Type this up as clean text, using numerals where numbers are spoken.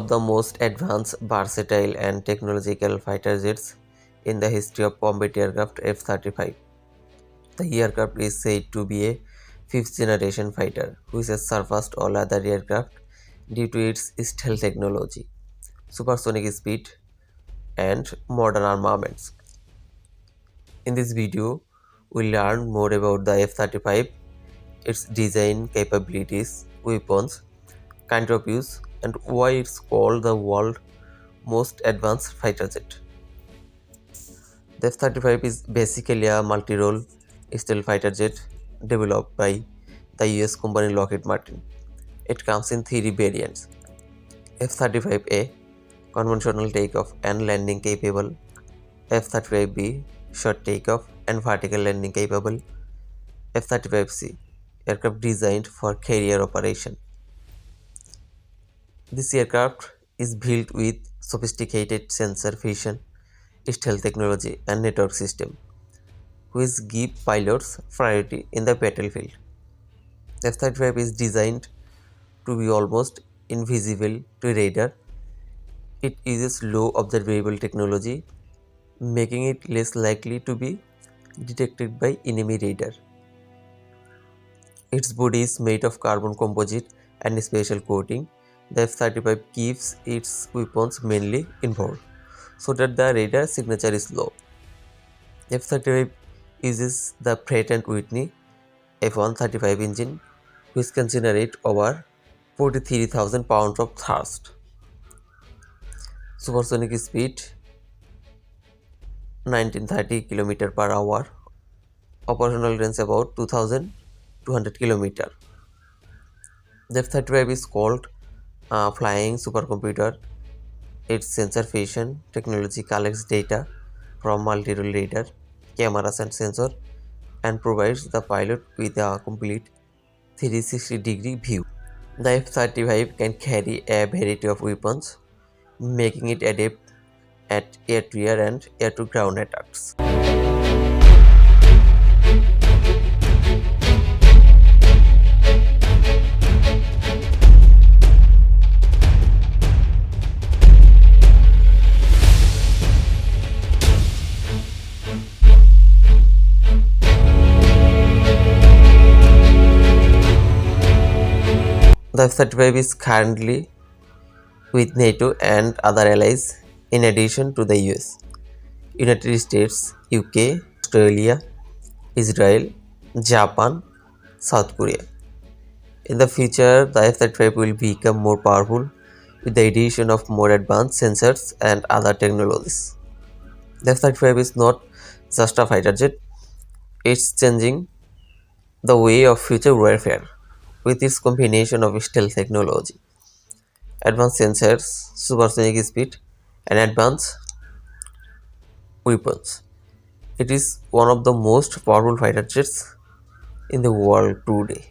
of the most advanced, versatile, and technological fighter jets in the history of combat aircraft F-35. The aircraft is said to be a fifth generation fighter which has surpassed all other aircraft due to its stealth technology, supersonic speed, and modern armaments. In this video, we learn more about the F-35, its design, capabilities, weapons, kind of use, and why it's called the world's most advanced fighter jet. The F-35 is basically a multi-role stealth fighter jet developed by the US company Lockheed Martin. It comes in three variants: F-35A, conventional takeoff and landing capable; F-35B, short takeoff and vertical landing capable; F-35C, aircraft designed for carrier operation. This aircraft is built with sophisticated sensor fusion, stealth technology, and network system, which give pilots priority in the battlefield. F-35 is designed to be almost invisible to radar. It uses low observable technology, making it less likely to be detected by enemy radar. Its body is made of carbon composite and special coating. The F-35 keeps its weapons mainly inboard so that the radar signature is low. F-35 uses the Pratt& Whitney F-135 engine, which can generate over 43,000 pounds of thrust. Supersonic speed 1930 km per hour. Operational range about 2,200 km. The F-35 is called a flying supercomputer. Its sensor fusion technology collects data from multirole radar, cameras, and sensor and provides the pilot with a complete 360-degree view. The F-35 can carry a variety of weapons, making it adept at air-to-air and air-to-ground attacks. The F-35 is currently with NATO and other allies in addition to the US, United States, UK, Australia, Israel, Japan, South Korea. In the future, the F-35 will become more powerful with the addition of more advanced sensors and other technologies. The F-35 is not just a fighter jet, it's changing the way of future warfare with its combination of stealth technology, advanced sensors, supersonic speed, and advanced weapons. It is one of the most powerful fighter jets in the world today.